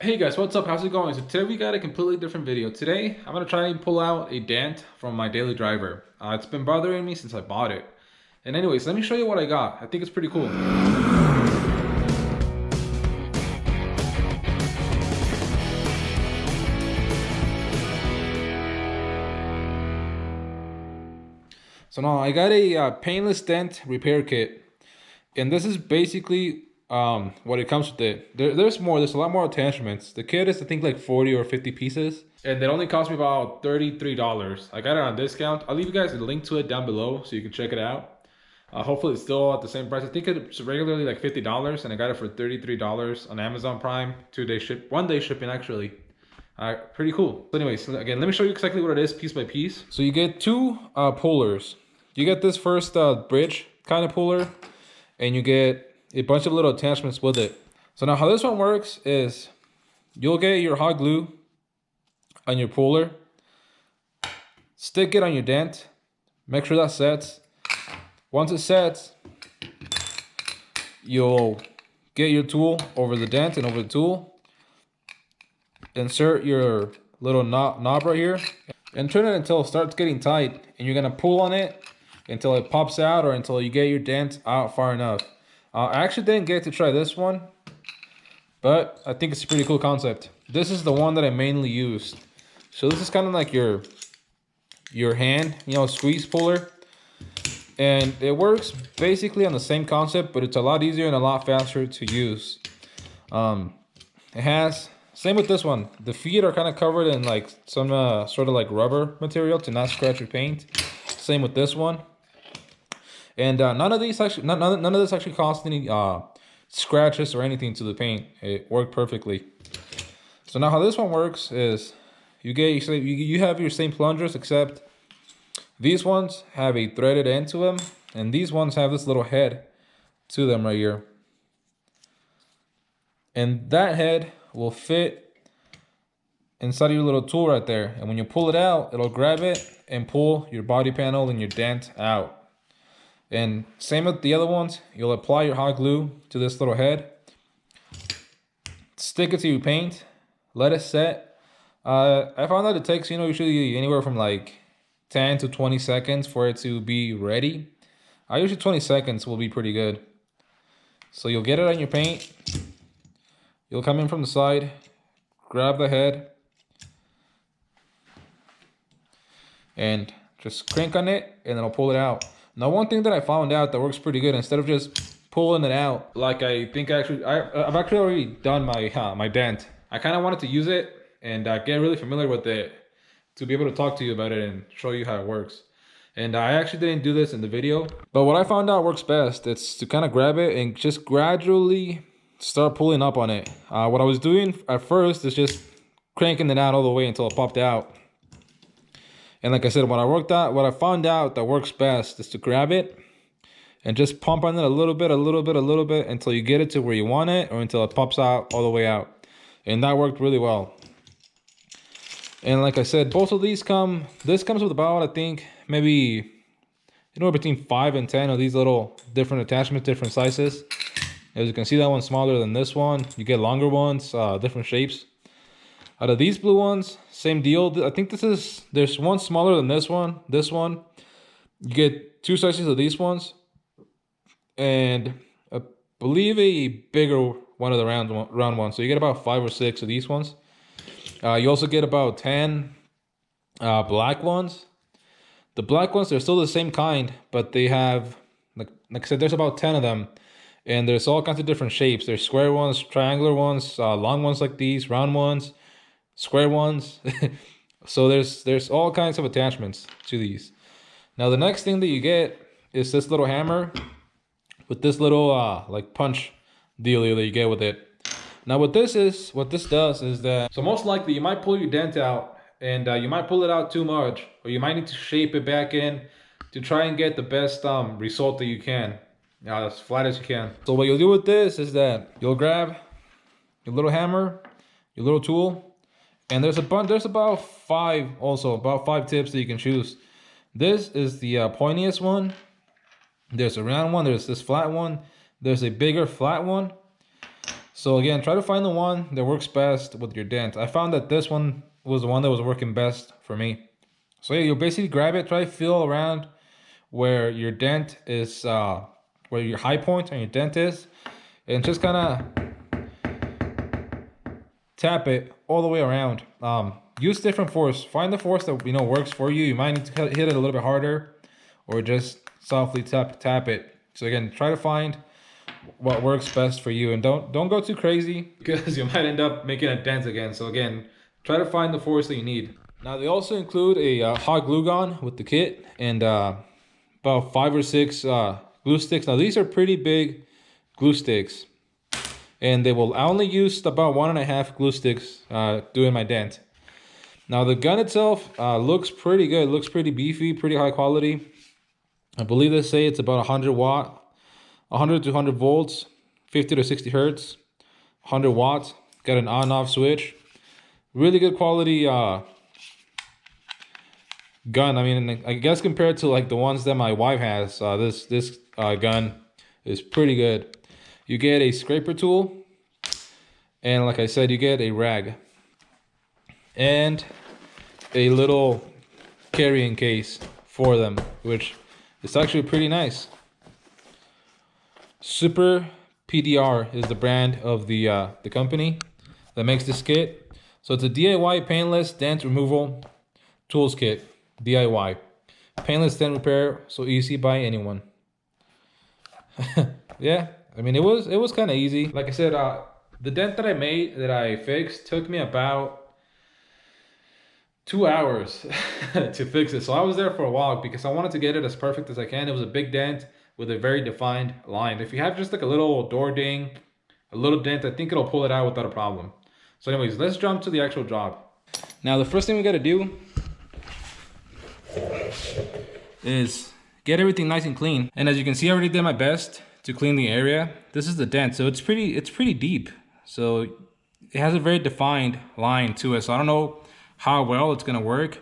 Hey guys, what's up? How's it going? So today we got a completely different video. Today I'm gonna try and pull out a dent from my daily driver. It's been bothering me since I bought it. And anyways, let me show you what I got. I think it's pretty cool. So now I got a painless dent repair kit, and this is basically what it comes with it. There's more. There's a lot more attachments. The kit is I think like 40 or 50 pieces, and it only cost me about $33. I got it on discount. I'll leave you guys a link to it down below so you can check it out. Hopefully it's still at the same price. I think it's regularly like $50, and I got it for $33 on Amazon Prime. 2-day ship, 1-day shipping actually. Pretty cool. So anyways, again, let me show you exactly what it is piece by piece. So you get two pullers. You get this first bridge kind of puller, and you get a bunch of little attachments with it. So now how this one works is you'll get your hot glue on your puller, stick it on your dent, make sure that sets. Once it sets, you'll get your tool over the dent and over the tool, insert your little knob right here, and turn it until it starts getting tight, and you're gonna pull on it until it pops out or until you get your dent out far enough. I actually didn't get to try this one, but I think it's a pretty cool concept. This is the one that I mainly used. So this is kind of like your hand, squeeze puller. And it works basically on the same concept, but it's a lot easier and a lot faster to use. It has, same with this one. The feet are kind of covered in like some sort of like rubber material to not scratch your paint. Same with this one. And none of this actually caused any scratches or anything to the paint. It worked perfectly. So now how this one works is you have your same plungers, except these ones have a threaded end to them, and these ones have this little head to them right here. And that head will fit inside of your little tool right there. And when you pull it out, it'll grab it and pull your body panel and your dent out. And same with the other ones, you'll apply your hot glue to this little head, stick it to your paint, let it set. I found that it takes, usually anywhere from like 10 to 20 seconds for it to be ready. Usually 20 seconds will be pretty good. So you'll get it on your paint, you'll come in from the side, grab the head, and just crank on it, and it'll pull it out. Now, one thing that I found out that works pretty good, instead of just pulling it out, like I think I've actually already done my dent. I kind of wanted to use it and get really familiar with it to be able to talk to you about it and show you how it works. And I actually didn't do this in the video, but what I found out works best, it's to kind of grab it and just gradually start pulling up on it. What I was doing at first is just cranking it out all the way until it popped out. And like I said, what I found out that works best is to grab it and just pump on it a little bit until you get it to where you want it, or until it pops out all the way out. And that worked really well. And like I said, both of these this comes with about, I think, maybe anywhere between 5 and 10 of these little different attachments, different sizes. As you can see, that one's smaller than this one. You get longer ones, different shapes. Out of these blue ones, same deal. I think there's one smaller than this one. You get 2 sizes of these ones, and I believe a bigger one of the round ones. So you get about 5 or 6 of these ones. You also get about 10 black ones. The black ones, they're still the same kind, but they have, like I said, there's about 10 of them. And there's all kinds of different shapes. There's square ones, triangular ones, long ones like these, round ones, square ones. So there's all kinds of attachments to these. Now the next thing that you get is this little hammer with this little like punch dealio that you get with it. Now what this does is that, so most likely you might pull your dent out, and you might pull it out too much, or you might need to shape it back in to try and get the best result that you can, as flat as you can. So what you'll do with this is that you'll grab your little hammer, your little tool, and there's about 5 tips that you can choose. This is the pointiest one. There's a round one, there's this flat one, there's a bigger flat one. So again, try to find the one that works best with your dent. I found that this one was the one that was working best for me. So yeah, you'll basically grab it, try to feel around where your dent is, where your high point on your dent is, and just kind of tap it all the way around. Use different force. Find the force that works for you. You might need to hit it a little bit harder, or just softly tap it. So again, try to find what works best for you, and don't go too crazy because you might end up making a dent again. So again, try to find the force that you need. Now they also include a hot glue gun with the kit, and about 5 or 6 glue sticks. Now these are pretty big glue sticks, and I only used about 1.5 glue sticks doing my dent. Now the gun itself looks pretty good. It looks pretty beefy, pretty high quality. I believe they say it's about 100 watt, 100 to 100 volts, 50 to 60 hertz, 100 watts. Got an on-off switch. Really good quality gun. I mean, I guess compared to like the ones that my wife has, this gun is pretty good. You get a scraper tool, and like I said, you get a rag and a little carrying case for them, which is actually pretty nice. Super PDR is the brand of the company that makes this kit. So it's a DIY painless dent removal tools kit. DIY. Painless dent repair, so easy by anyone. Yeah, I mean it was kind of easy. Like I said, the dent that I fixed took me about 2 hours to fix it. So I was there for a while because I wanted to get it as perfect as I can. It was a big dent with a very defined line. If you have just like a little door ding, a little dent, I think it'll pull it out without a problem. So anyways, let's jump to the actual job. Now the first thing we got to do is get everything nice and clean. And as you can see, I already did my best to clean the area. This is the dent, so it's pretty deep. So it has a very defined line to it. So I don't know how well it's gonna work,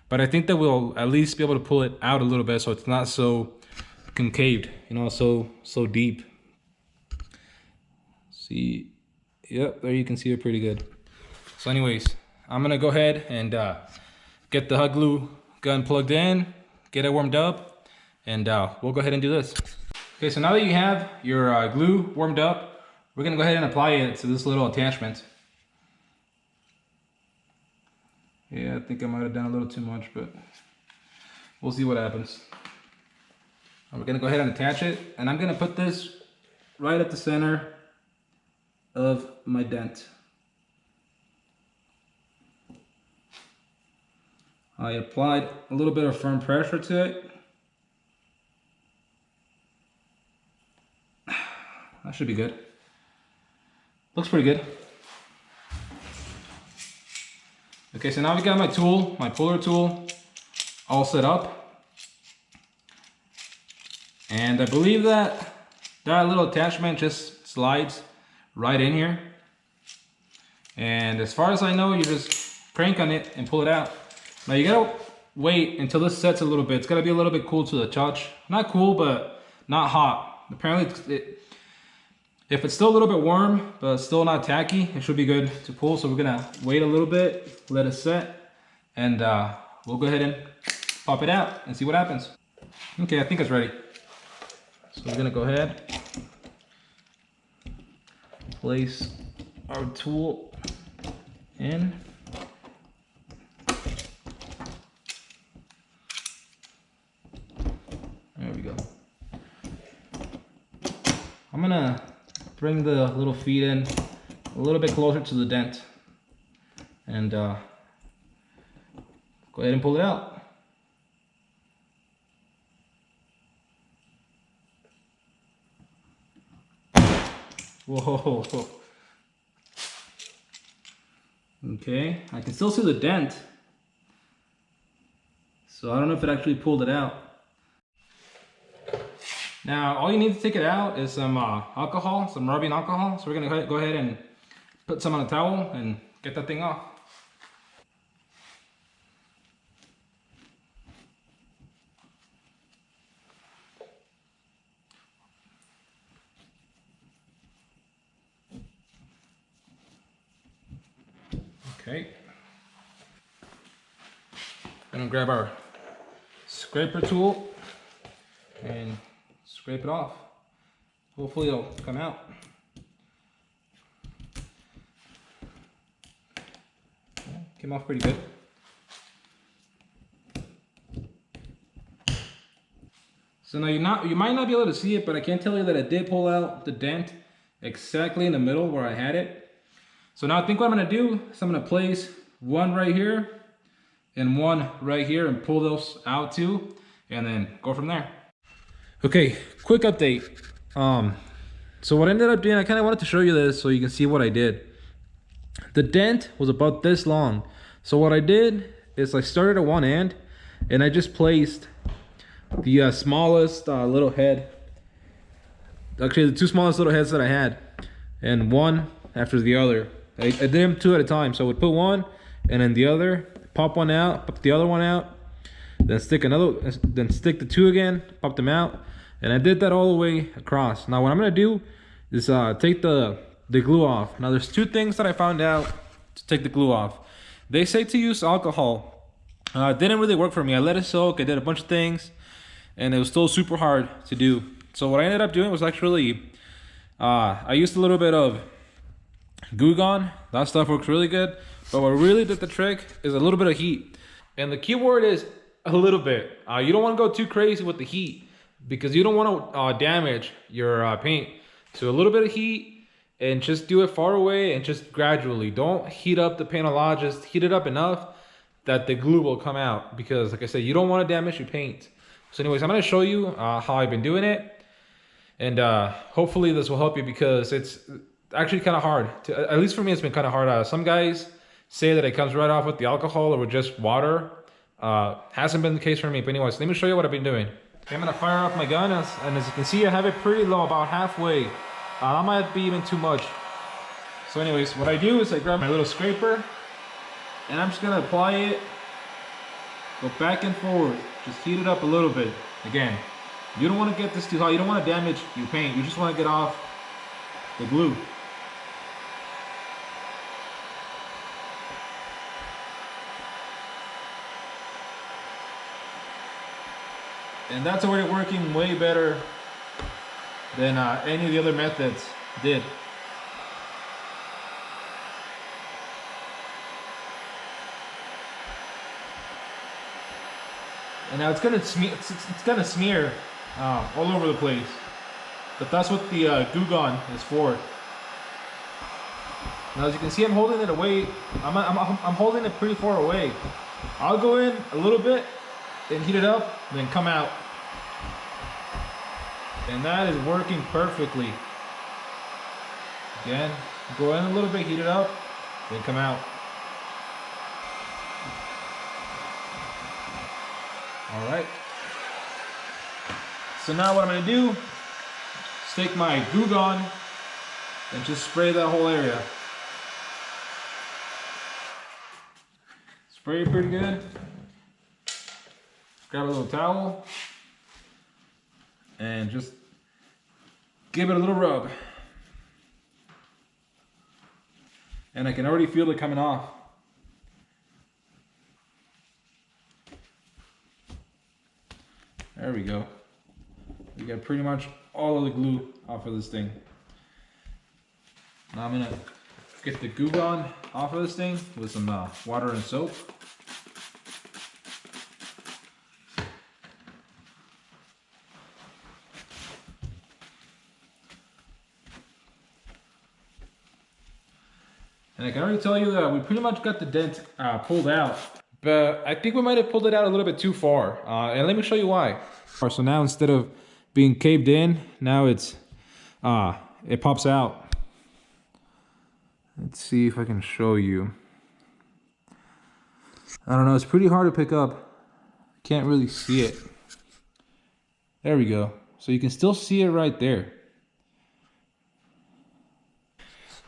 but I think that we'll at least be able to pull it out a little bit so it's not so concaved, so deep. See, yep, there you can see it pretty good. So anyways, I'm gonna go ahead and get the hot glue gun plugged in, get it warmed up, and we'll go ahead and do this. Okay, so now that you have your glue warmed up, we're gonna go ahead and apply it to this little attachment. Yeah, I think I might have done a little too much, but we'll see what happens. We're gonna go ahead and attach it, and I'm gonna put this right at the center of my dent. I applied a little bit of firm pressure to it. That should be good. Looks pretty good. Okay, so now we got my tool, my puller tool, all set up. And I believe that little attachment just slides right in here. And as far as I know, you just crank on it and pull it out. Now you gotta wait until this sets a little bit. It's gotta be a little bit cool to the touch. Not cool, but not hot. Apparently, if it's still a little bit warm, but still not tacky, it should be good to pull. So we're gonna wait a little bit, let it set, and we'll go ahead and pop it out and see what happens. Okay, I think it's ready. So we're gonna go ahead, place our tool in. There we go. I'm gonna bring the little feet in a little bit closer to the dent and go ahead and pull it out. Whoa. Okay, I can still see the dent, so I don't know if it actually pulled it out. Now, all you need to take it out is some alcohol, some rubbing alcohol. So we're gonna go ahead and put some on a towel and get that thing off. Okay. I'm gonna grab our scraper tool and scrape it off. Hopefully it'll come out. Came off pretty good. So now you might not be able to see it, but I can tell you that I did pull out the dent exactly in the middle where I had it. So now I think what I'm gonna do is I'm gonna place one right here and one right here and pull those out too, and then go from there. Okay, quick update. So what I ended up doing, I kind of wanted to show you this so you can see what I did. The dent was about this long. So what I did is I started at one end and I just placed the smallest little head, actually the two smallest little heads that I had, and one after the other. I did them two at a time. So I would put one and then the other, pop one out, pop the other one out, then stick the two again, pop them out, and I did that all the way across. Now what I'm gonna do is take the glue off. Now there's two things that I found out to take the glue off. They say to use alcohol. It didn't really work for me. I let it soak, I did a bunch of things, and it was still super hard to do. So what I ended up doing was actually, I used a little bit of Goo Gone. That stuff works really good. But what really did the trick is a little bit of heat. And the key word is a little bit. You don't want to go too crazy with the heat because you don't want to damage your paint. So a little bit of heat, and just do it far away and just gradually. Don't heat up the paint a lot. Just heat it up enough that the glue will come out, because like I said, you don't want to damage your paint. So anyways, I'm going to show you how I've been doing it, and hopefully this will help you, because it's actually kind of hard to, at least for me, it's been kind of hard. Some guys say that it comes right off with the alcohol or with just water. Hasn't been the case for me, but anyways, let me show you what I've been doing. Okay, I'm going to fire up my gun, and as you can see, I have it pretty low, about halfway. That might be even too much. So anyways, what I do is I grab my little scraper, and I'm just going to apply it, go back and forward, just heat it up a little bit. Again, you don't want to get this too hot, you don't want to damage your paint, you just want to get off the glue. And that's already working way better than any of the other methods did. And now it's gonna smear all over the place. But that's what the Goo Gone is for. Now as you can see, I'm holding it away. I'm holding it pretty far away. I'll go in a little bit, then heat it up, then come out. And that is working perfectly. Again, go in a little bit, heat it up, then come out. All right. So now what I'm gonna do is take my Goo Gone and just spray that whole area. Spray it pretty good. Grab a little towel and just give it a little rub. And I can already feel it coming off. There we go. We got pretty much all of the glue off of this thing. Now I'm gonna get the Goo Gone off of this thing with some water and soap. And I can already tell you that we pretty much got the dent pulled out. But I think we might have pulled it out a little bit too far. And let me show you why. So now instead of being caved in, now it pops out. Let's see if I can show you. I don't know, it's pretty hard to pick up. Can't really see it. There we go. So you can still see it right there.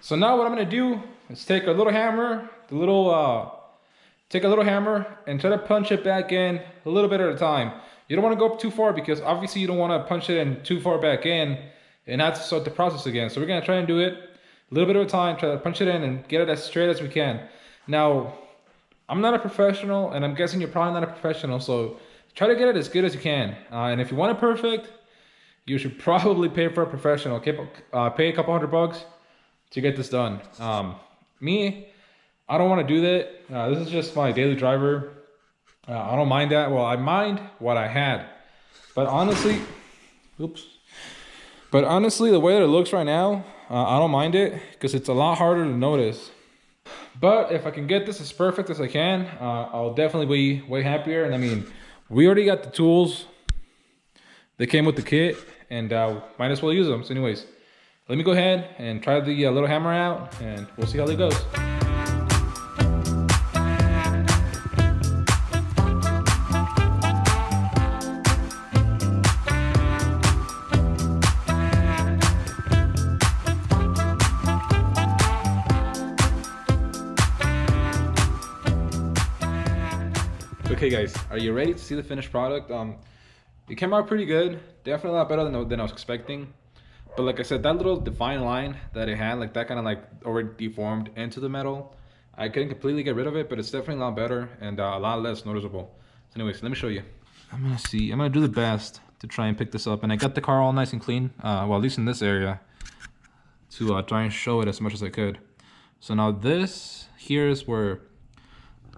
So now what I'm gonna do is take a little hammer, take a little hammer and try to punch it back in a little bit at a time. You don't want to go up too far, because obviously you don't want to punch it in too far back in and have to start the process again. So we're gonna try and do it a little bit at a time, try to punch it in and get it as straight as we can. Now, I'm not a professional, and I'm guessing you're probably not a professional, so try to get it as good as you can. And if you want it perfect, you should probably pay for a professional. Pay a couple $100 to get this done. Me, I don't want to do that. This is just my daily driver. I don't mind that. Well, I mind what I had, but honestly, But honestly, the way that it looks right now, I don't mind it because it's a lot harder to notice. But if I can get this as perfect as I can, I'll definitely be way happier. And I mean, we already got the tools that came with the kit, and might as well use them. So anyways, let me go ahead and try the little hammer out, and we'll see how it goes. Okay guys, are you ready to see the finished product? It came out pretty good. Definitely a lot better than I was expecting. But like I said, that little defined line that it had, like that kind of like already deformed into the metal, I couldn't completely get rid of it, but it's definitely a lot better and a lot less noticeable. So anyways, let me show you. I'm gonna do the best to try and pick this up. And I got the car all nice and clean, well, at least in this area, to try and show it as much as I could. So now this here is where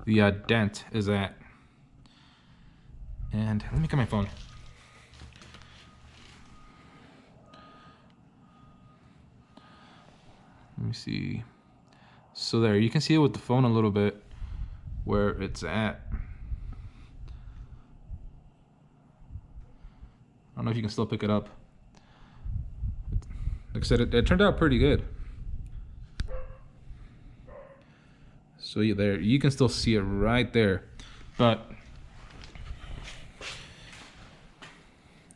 the dent is at. And let me get my phone. Let me see. So there, you can see it with the phone a little bit where it's at. I don't know if you can still pick it up. Like I said, it turned out pretty good. So there, you can still see it right there. But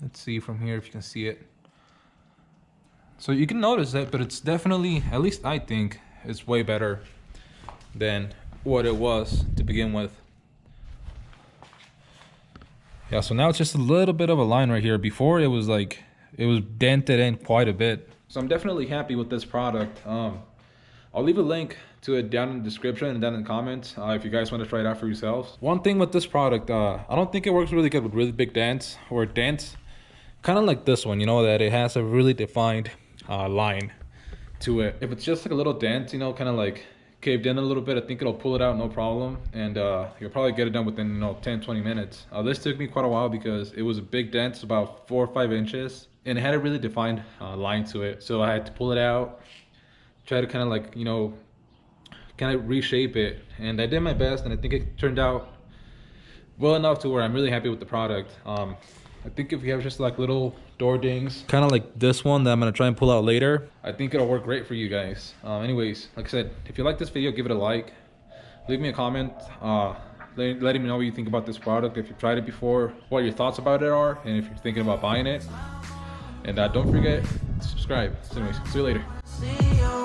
let's see from here if you can see it. So you can notice that, but it's definitely, at least I think, it's way better than what it was to begin with. Yeah, so now it's just a little bit of a line right here. Before it was like, it was dented in quite a bit. So I'm definitely happy with this product. I'll leave a link to it down in the description and down in the comments if you guys want to try it out for yourselves. One thing with this product, I don't think it works really good with really big dents or dents. Kind of like this one, you know, that it has a really defined line to it. If it's just like a little dent, you know, kind of like caved in a little bit, I think it'll pull it out no problem, and you'll probably get it done within, you know, 10-20 minutes. This took me quite a while because it was a big dent, about 4 or 5 inches, and it had a really defined line to it. So I had to pull it out, try to kind of like, you know, kind of reshape it, and I did my best, and I think it turned out well enough to where I'm really happy with the product. I think if you have just like little door dings, kind of like this one that I'm gonna try and pull out later, I think it'll work great for you guys. Anyways, like I said, if you like this video, give it a like, leave me a comment, letting me know what you think about this product, if you've tried it before, what your thoughts about it are, and if you're thinking about buying it. And don't forget to subscribe. So anyways, see you later.